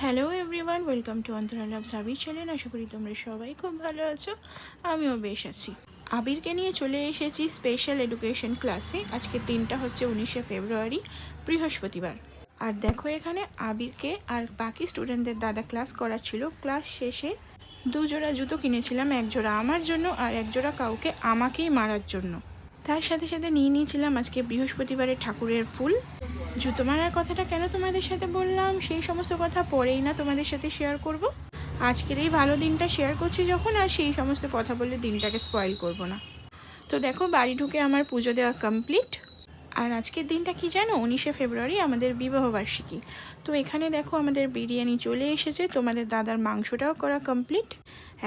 Hello everyone, welcome to Antara love Abir channel. আশা করি তোমরা সবাই খুব ভালো আছো, আমিও বেশ আছি। আবিরকে নিয়ে চলে এসেছি স্পেশাল এডুকেশন ক্লাসে। আজকে দিনটা হচ্ছে 19শে ফেব্রুয়ারি, বৃহস্পতিবার। আর দেখো এখানে আবিরকে আর বাকি স্টুডেন্টদের দাদা ক্লাস করাচ্ছিল। ক্লাস শেষে দুজোড়া জুতো কিনেছিলাম, এক জোড়া আমার জন্য আর এক জোড়া কাউকে আমাকেই মারার জন্য। তার সাথে সাথে নিয়ে নিয়েছিলাম আজকে বৃহস্পতিবারের ঠাকুরের ফুল। জুতো মারার কথাটা কেন তোমাদের সাথে বললাম সেই সমস্ত কথা পরেই না তোমাদের সাথে শেয়ার করব। আজকের এই ভালো দিনটা শেয়ার করছি যখন, আর সেই সমস্ত কথা বলে দিনটাকে স্পয়েল করব না। তো দেখো বাড়ি ঢুকে আমার পুজো দেওয়া কমপ্লিট। আর আজকের দিনটা কি জানো, 19শে ফেব্রুয়ারি আমাদের বিবাহবার্ষিকী। তো এখানে দেখো আমাদের বিরিয়ানি চলে এসেছে, তোমাদের দাদার মাংসটাও করা কমপ্লিট।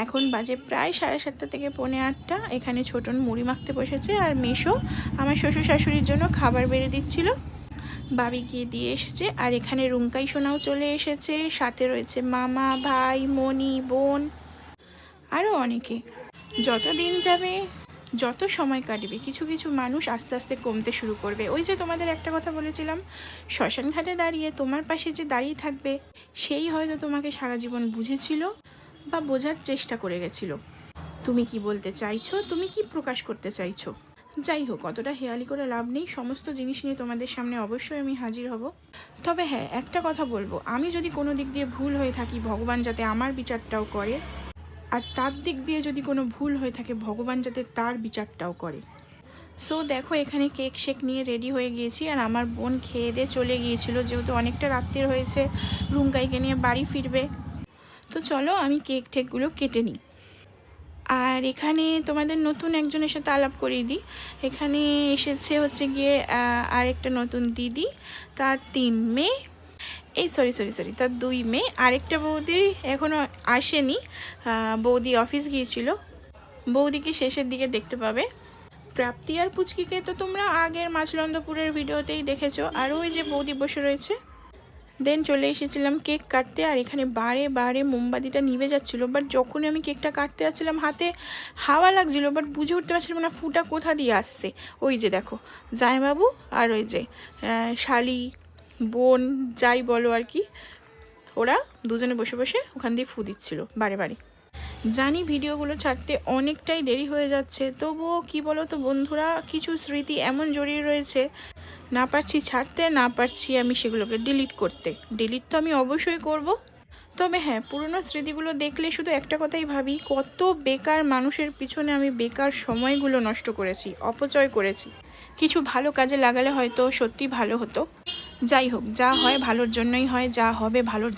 এখন বাজে প্রায় 7:30 থেকে 7:45। এখানে ছোটন মুড়ি মাখতে বসেছে, আর মেশো আমার শ্বশুর শাশুড়ির জন্য খাবার বেড়ে দিচ্ছিল। বাবি গিয়ে দিয়ে এসেছে, আর এখানে রুঙ্কাই সোনাও চলে এসেছে, সাথে রয়েছে মামা, ভাই, মনি, বোন, আরও অনেকে। যত দিন যাবে, যত সময় কাটবে, কিছু কিছু মানুষ আস্তে আস্তে কমতে শুরু করবে। ওই যে তোমাদের একটা কথা বলেছিলাম, শ্মশান ঘাটে দাঁড়িয়ে তোমার পাশে যে দাঁড়িয়ে থাকবে, সেই হয়তো তোমাকে সারা জীবন বুঝেছিল বা বোঝার চেষ্টা করে গেছিল। তুমি কি বলতে চাইছো, তুমি কি প্রকাশ করতে চাইছো? যাই হোক, অতটা হেয়ালি করে লাভ নেই। সমস্ত জিনিস নিয়ে তোমাদের সামনে অবশ্যই আমি হাজির হব। তবে হ্যাঁ, একটা কথা বলবো, আমি যদি কোনো দিক দিয়ে ভুল হয়ে থাকি, ভগবান যাতে আমার বিচারটাও করে, আর তার দিক দিয়ে যদি কোনো ভুল হয়ে থাকে, ভগবান যাতে তার বিচারটাও করে। সো দেখো এখানে কেক শেক নিয়ে রেডি হয়ে গিয়েছি, আর আমার বোন খেয়ে দিয়ে চলে গিয়েছিল, যেহেতু অনেকটা রাত্রির হয়েছে, রুঙ্কাইকে নিয়ে বাড়ি ফিরবে। তো চলো আমি কেক টেকগুলো কেটে নিই। আর এখানে তোমাদের নতুন একজনের সাথে আলাপ করিয়ে দিই। এখানে এসেছে হচ্ছে গিয়ে আরেকটা নতুন দিদি, তার 3 মেয়ে, এই সরি তার 2 মেয়ে। আরেকটা বৌদি এখনও আসেনি, বৌদি অফিস গিয়েছিল। বৌদিকে শেষের দিকে দেখতে পাবে। প্রাপ্তি আর পুচকিকে তো তোমরা আগের মাছলন্দপুরের ভিডিওতেই দেখেছো। আর ওই যে বৌদি বসে রয়েছে। দেন চলে এসেছিলাম কেক কাটতে, আর এখানে বারে বারে মোমবাতিটা নিভে যাচ্ছিলো। বাট যখনই আমি কেকটা কাটতে যাচ্ছিলাম, হাতে হাওয়া লাগছিলো, বাট বুঝে উঠতে পারছিলাম না ফুটা কোথা দিয়ে আসছে। ওই যে দেখো জামাইবাবু আর ওই যে শালি বোন যাই বলো আর কি, ওরা দুজনে বসে বসে ওখান দিয়ে ফু দিচ্ছিলো বারে বারে। জানি ভিডিওগুলো ছাড়তে অনেকটাই দেরি হয়ে যাচ্ছে, তবুও কি বলো তো বন্ধুরা, কিছু স্মৃতি এমন জড়িয়ে রয়েছে, না পারছি ছাড়তে, না পারছি আমি সেগুলোকে ডিলিট করতে। ডিলিট তো আমি অবশ্যই করব। তবে হ্যাঁ, পুরনো স্মৃতিগুলো দেখলে শুধু একটা কথাই ভাবি, কত বেকার মানুষের পিছনে আমি বেকার সময়গুলো নষ্ট করেছি, অপচয় করেছি। কিছু ভালো কাজে লাগালে হয়তো সত্যি ভালো হতো। যাই হোক, যা হয় ভালোর জন্যই হয়, যা হবে ভালোর জন্য।